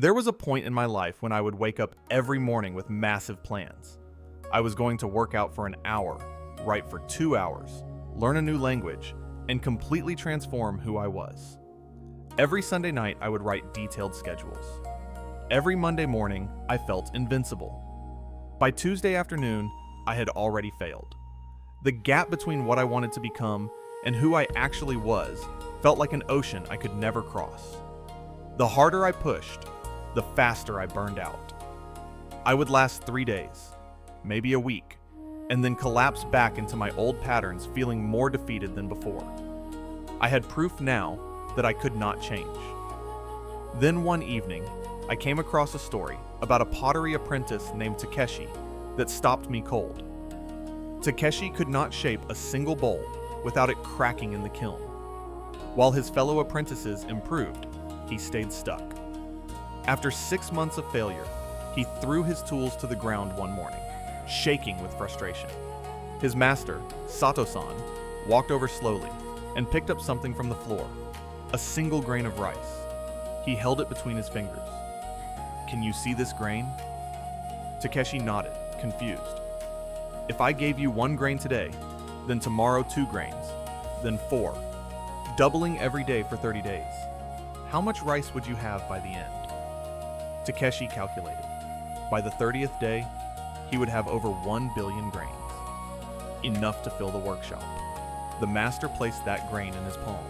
There was a point in my life when I would wake up every morning with massive plans. I was going to work out for an hour, write for 2 hours, learn a new language, and completely transform who I was. Every Sunday night, I would write detailed schedules. Every Monday morning, I felt invincible. By Tuesday afternoon, I had already failed. The gap between what I wanted to become and who I actually was felt like an ocean I could never cross. The harder I pushed, the faster I burned out. I would last 3 days, maybe a week, and then collapse back into my old patterns, feeling more defeated than before. I had proof now that I could not change. Then one evening, I came across a story about a pottery apprentice named Takeshi that stopped me cold. Takeshi could not shape a single bowl without it cracking in the kiln. While his fellow apprentices improved, he stayed stuck. After 6 months of failure, he threw his tools to the ground one morning, shaking with frustration. His master, Sato-san, walked over slowly and picked up something from the floor, a single grain of rice. He held it between his fingers. "Can you see this grain?" Takeshi nodded, confused. "If I gave you 1 grain today, then tomorrow 2 grains, then 4, doubling every day for 30 days, how much rice would you have by the end?" Takeshi calculated. By the 30th day, he would have over 1 billion grains, enough to fill the workshop. The master placed that grain in his palm.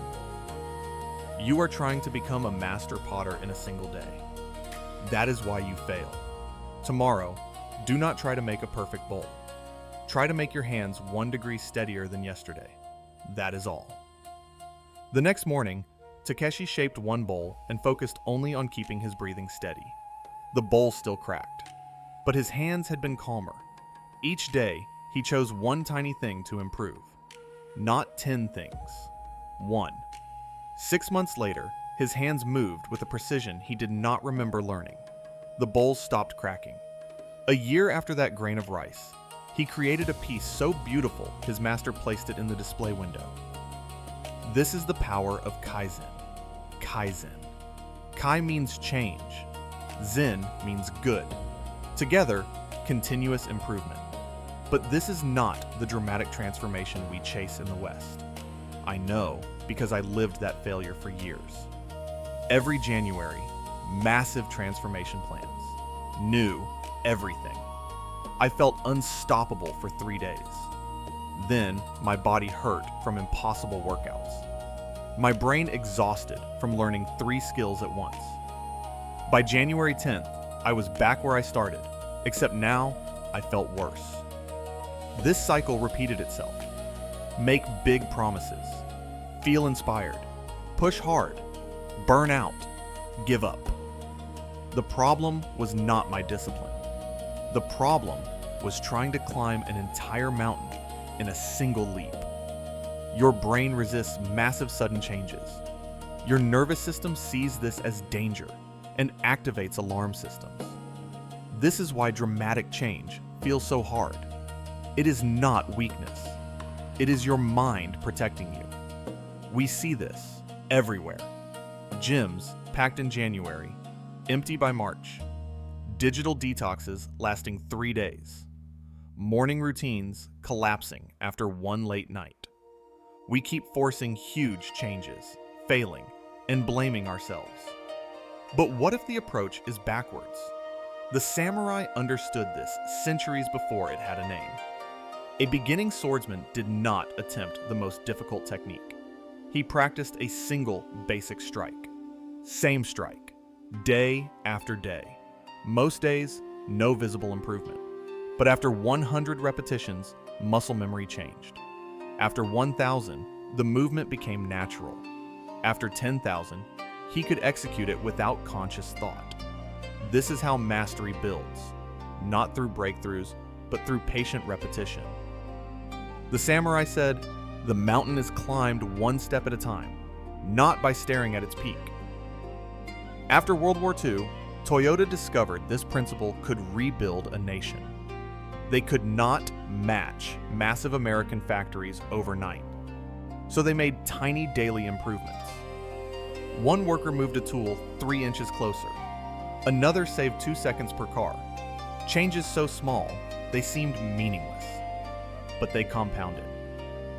You are trying to become a master potter in a single day. That is why you fail. Tomorrow, do not try to make a perfect bowl. Try to make your hands 1 degree steadier than yesterday. That is all. The next morning, Takeshi shaped 1 bowl and focused only on keeping his breathing steady. The bowl still cracked, but his hands had been calmer. Each day, he chose 1 tiny thing to improve. Not 10 things. 1. 6 months later, his hands moved with a precision he did not remember learning. The bowl stopped cracking. A year after that grain of rice, he created a piece so beautiful his master placed it in the display window. This is the power of Kaizen. Kaizen. Kai means change. Zen means good. Together, continuous improvement. But this is not the dramatic transformation we chase in the West. I know because I lived that failure for years. Every January, massive transformation plans. New everything. I felt unstoppable for 3 days. Then, my body hurt from impossible workouts. My brain exhausted from learning 3 skills at once. By January 10th, I was back where I started, except now I felt worse. This cycle repeated itself. Make big promises. Feel inspired. Push hard. Burn out. Give up. The problem was not my discipline. The problem was trying to climb an entire mountain in a single leap. Your brain resists massive sudden changes. Your nervous system sees this as danger and activates alarm systems. This is why dramatic change feels so hard. It is not weakness. It is your mind protecting you. We see this everywhere. Gyms packed in January, empty by March. Digital detoxes lasting 3 days. Morning routines collapsing after 1 late night. We keep forcing huge changes, failing, and blaming ourselves. But what if the approach is backwards? The samurai understood this centuries before it had a name. A beginning swordsman did not attempt the most difficult technique. He practiced a single basic strike. Same strike, day after day. Most days, no visible improvement. But after 100 repetitions, muscle memory changed. After 1,000, the movement became natural. After 10,000, he could execute it without conscious thought. This is how mastery builds, not through breakthroughs, but through patient repetition. The samurai said, "The mountain is climbed 1 step at a time, not by staring at its peak." After World War II, Toyota discovered this principle could rebuild a nation. They could not match massive American factories overnight, so they made tiny daily improvements. One worker moved a tool 3 inches closer. Another saved 2 seconds per car. Changes so small, they seemed meaningless. But they compounded.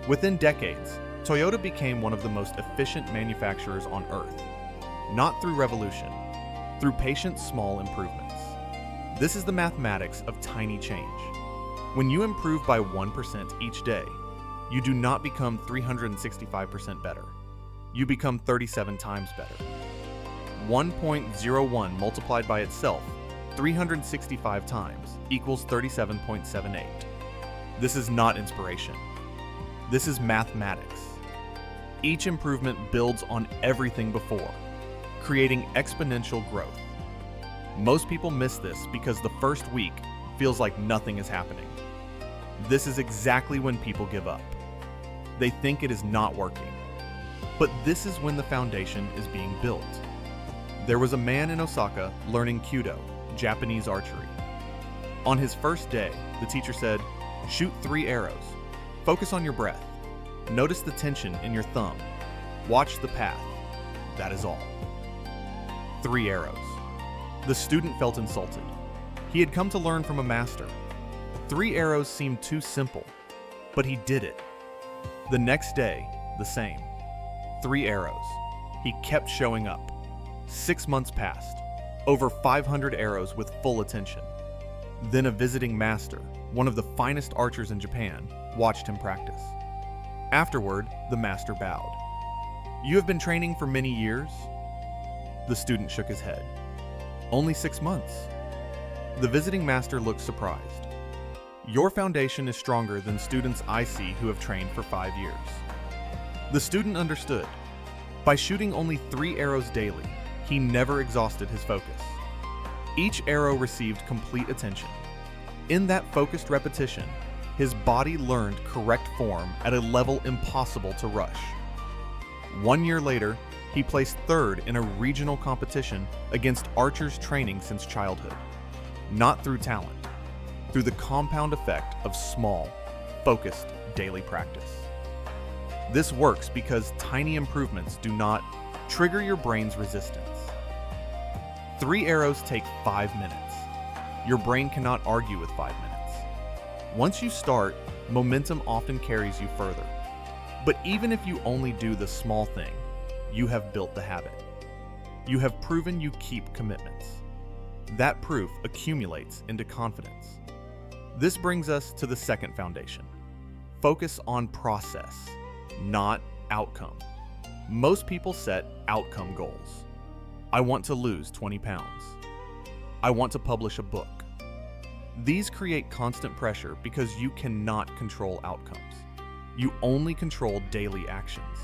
Within decades, Toyota became one of the most efficient manufacturers on Earth. Not through revolution, through patient small improvements. This is the mathematics of tiny change. When you improve by 1% each day, you do not become 365% better. You become 37 times better. 1.01 multiplied by itself 365 times equals 37.78. This is not inspiration. This is mathematics. Each improvement builds on everything before, creating exponential growth. Most people miss this because the first week feels like nothing is happening. This is exactly when people give up. They think it is not working. But this is when the foundation is being built. There was a man in Osaka learning Kyudo, Japanese archery. On his first day, the teacher said, "Shoot 3 arrows. Focus on your breath. Notice the tension in your thumb. Watch the path. That is all." 3 arrows. The student felt insulted. He had come to learn from a master. 3 arrows seemed too simple, but he did it. The next day, the same. 3 arrows. He kept showing up. 6 months passed. Over 500 arrows with full attention. Then a visiting master, one of the finest archers in Japan, watched him practice. Afterward, the master bowed. "You have been training for many years?" The student shook his head. "Only 6 months." The visiting master looked surprised. "Your foundation is stronger than students I see who have trained for 5 years." The student understood. By shooting only 3 arrows daily, he never exhausted his focus. Each arrow received complete attention. In that focused repetition, his body learned correct form at a level impossible to rush. 1 year later, he placed 3rd in a regional competition against archers training since childhood. Not through talent, through the compound effect of small, focused daily practice. This works because tiny improvements do not trigger your brain's resistance. 3 arrows take 5 minutes. Your brain cannot argue with 5 minutes. Once you start, momentum often carries you further. But even if you only do the small thing, you have built the habit. You have proven you keep commitments. That proof accumulates into confidence. This brings us to the second foundation. Focus on process, not outcome. Most people set outcome goals. I want to lose 20 pounds. I want to publish a book. These create constant pressure because you cannot control outcomes. You only control daily actions.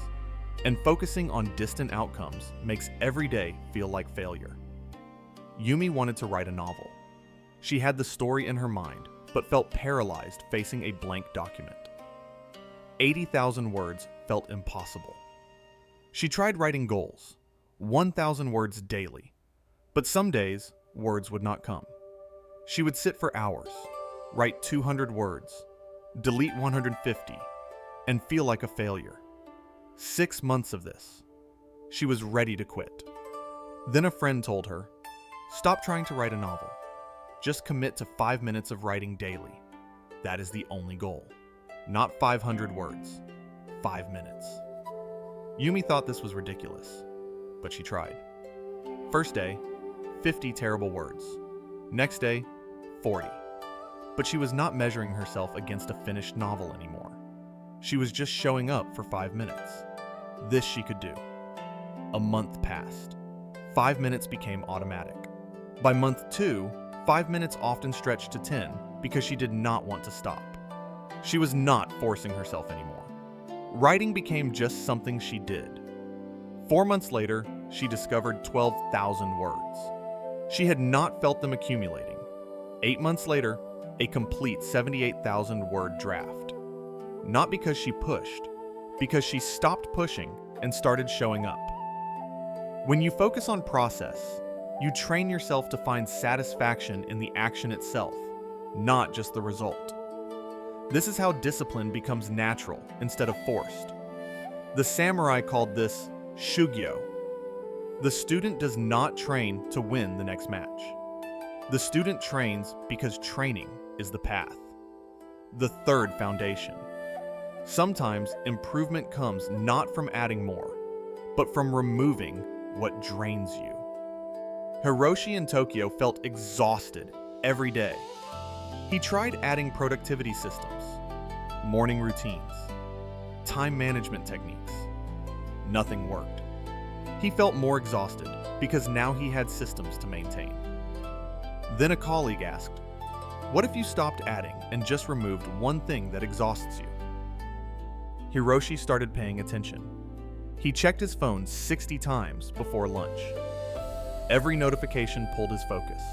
And focusing on distant outcomes makes every day feel like failure. Yumi wanted to write a novel. She had the story in her mind, but felt paralyzed facing a blank document. 80,000 words felt impossible. She tried writing goals, 1,000 words daily, but some days, words would not come. She would sit for hours, write 200 words, delete 150, and feel like a failure. 6 months of this. She was ready to quit. Then a friend told her, "Stop trying to write a novel. Just commit to 5 minutes of writing daily. That is the only goal. Not 500 words, 5 minutes." Yumi thought this was ridiculous, but she tried. First day, 50 terrible words. Next day, 40. But she was not measuring herself against a finished novel anymore. She was just showing up for 5 minutes. This she could do. A month passed. 5 minutes became automatic. By month 2, 5 minutes often stretched to 10 because she did not want to stop. She was not forcing herself anymore. Writing became just something she did. 4 months later, she discovered 12,000 words. She had not felt them accumulating. 8 months later, a complete 78,000 word draft. Not because she pushed, because she stopped pushing and started showing up. When you focus on process, you train yourself to find satisfaction in the action itself, not just the result. This is how discipline becomes natural instead of forced. The samurai called this shugyo. The student does not train to win the next match. The student trains because training is the path. The third foundation. Sometimes improvement comes not from adding more, but from removing what drains you. Hiroshi in Tokyo felt exhausted every day. He tried adding productivity systems, morning routines, time management techniques. Nothing worked. He felt more exhausted because now he had systems to maintain. Then a colleague asked, "What if you stopped adding and just removed one thing that exhausts you?" Hiroshi started paying attention. He checked his phone 60 times before lunch. Every notification pulled his focus.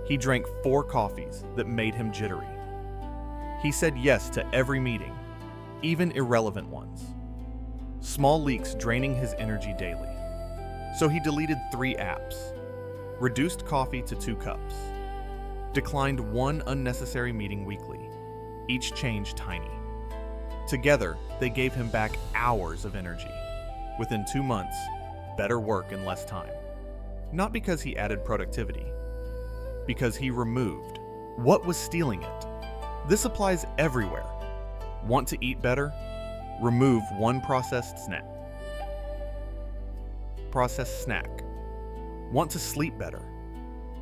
He drank 4 coffees that made him jittery. He said yes to every meeting, even irrelevant ones. Small leaks draining his energy daily. So he deleted 3 apps, reduced coffee to 2 cups, declined 1 unnecessary meeting weekly, each change tiny. Together, they gave him back hours of energy. Within 2 months, better work in less time. Not because he added productivity, because he removed what was stealing it. This applies everywhere. Want to eat better? Remove 1 processed snack. Want to sleep better?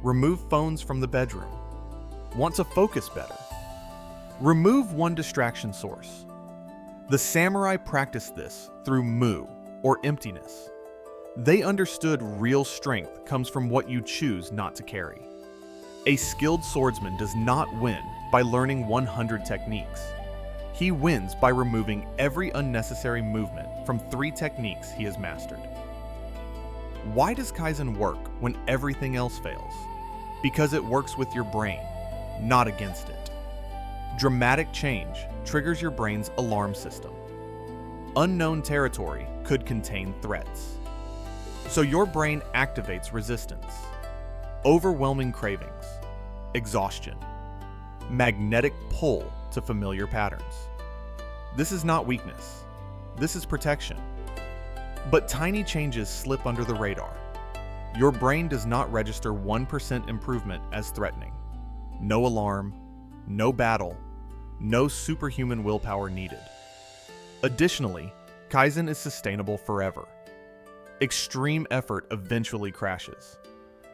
Remove phones from the bedroom. Want to focus better? Remove 1 distraction source. The samurai practiced this through mu, or emptiness. They understood real strength comes from what you choose not to carry. A skilled swordsman does not win by learning 100 techniques. He wins by removing every unnecessary movement from 3 techniques he has mastered. Why does Kaizen work when everything else fails? Because it works with your brain, not against it. Dramatic change triggers your brain's alarm system. Unknown territory could contain threats. So your brain activates resistance, overwhelming cravings, exhaustion, magnetic pull to familiar patterns. This is not weakness. This is protection. But tiny changes slip under the radar. Your brain does not register 1% improvement as threatening. No alarm, no battle, no superhuman willpower needed. Additionally, Kaizen is sustainable forever. Extreme effort eventually crashes,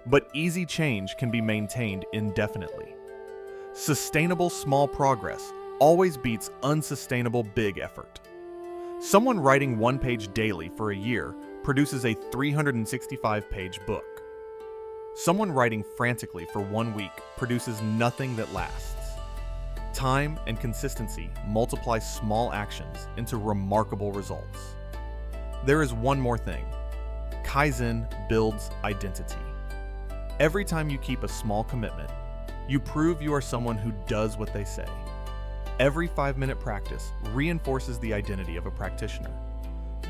but easy change can be maintained indefinitely. Sustainable small progress always beats unsustainable big effort. Someone writing 1 page daily for a year produces a 365-page book. Someone writing frantically for 1 week produces nothing that lasts. Time and consistency multiply small actions into remarkable results. There is one more thing. Kaizen builds identity. Every time you keep a small commitment, you prove you are someone who does what they say. Every 5-minute practice reinforces the identity of a practitioner.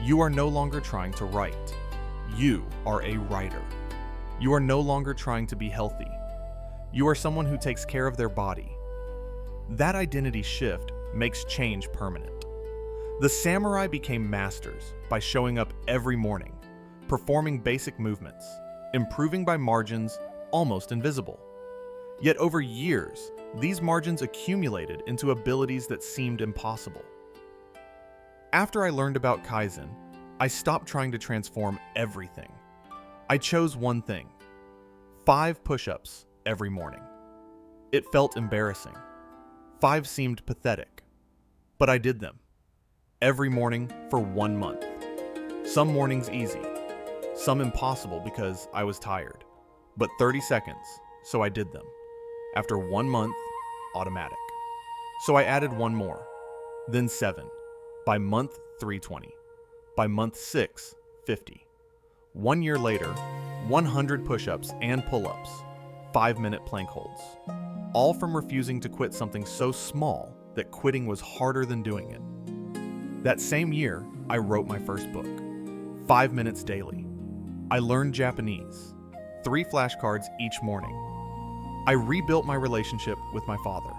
You are no longer trying to write. You are a writer. You are no longer trying to be healthy. You are someone who takes care of their body. That identity shift makes change permanent. The samurai became masters by showing up every morning, performing basic movements, improving by margins almost invisible. Yet over years, these margins accumulated into abilities that seemed impossible. After I learned about Kaizen, I stopped trying to transform everything. I chose one thing: 5 push-ups every morning. It felt embarrassing. 5 seemed pathetic, but I did them. Every morning for 1 month. Some mornings easy, some impossible because I was tired, but 30 seconds, so I did them. After 1 month, automatic. So I added 1 more, then 7. By month 3, 20. By month 6, 50. 1 year later, 100 push-ups and pull-ups, 5-minute plank holds. All from refusing to quit something so small that quitting was harder than doing it. That same year, I wrote my first book, 5 minutes daily. I learned Japanese, 3 flashcards each morning. I rebuilt my relationship with my father.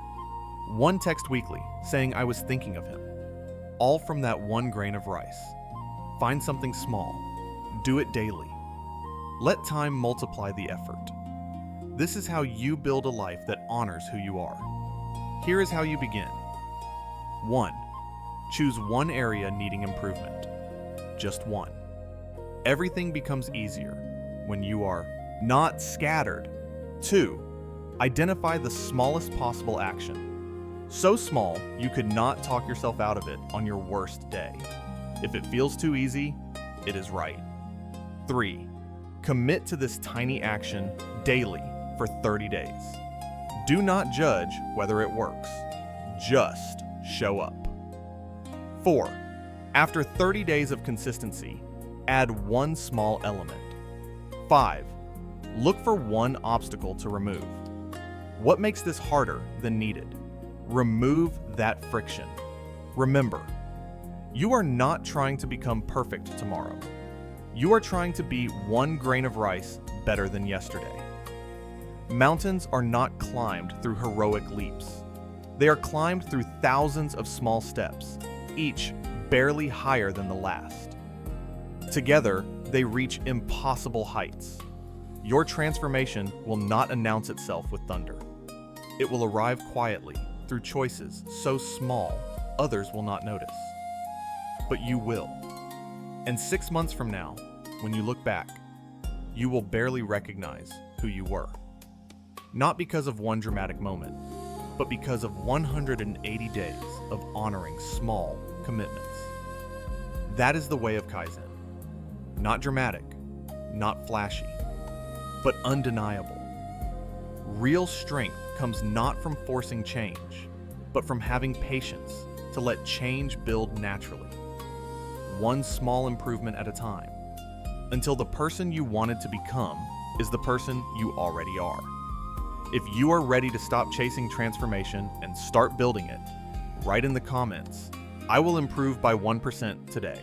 1 text weekly saying I was thinking of him. All from that 1 grain of rice. Find something small. Do it daily. Let time multiply the effort. This is how you build a life that honors who you are. Here is how you begin. 1. Choose one area needing improvement. Just one. Everything becomes easier when you are not scattered. 2. Identify the smallest possible action. So small, you could not talk yourself out of it on your worst day. If it feels too easy, it is right. 3. Commit to this tiny action daily for 30 days. Do not judge whether it works. Just show up. 4. After 30 days of consistency, add one small element. 5. Look for one obstacle to remove. What makes this harder than needed? Remove that friction. Remember, you are not trying to become perfect tomorrow. You are trying to be one grain of rice better than yesterday. Mountains are not climbed through heroic leaps. They are climbed through thousands of small steps, each barely higher than the last. Together, they reach impossible heights. Your transformation will not announce itself with thunder. It will arrive quietly through choices so small others will not notice. But you will. And 6 months from now, when you look back, you will barely recognize who you were. Not because of one dramatic moment, but because of 180 days of honoring small commitments. That is the way of Kaizen. Not dramatic, not flashy, but undeniable. Real strength comes not from forcing change, but from having patience to let change build naturally. One small improvement at a time, until the person you wanted to become is the person you already are. If you are ready to stop chasing transformation and start building it, write in the comments, "I will improve by 1% today."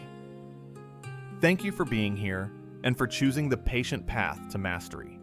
Thank you for being here and for choosing the patient path to mastery.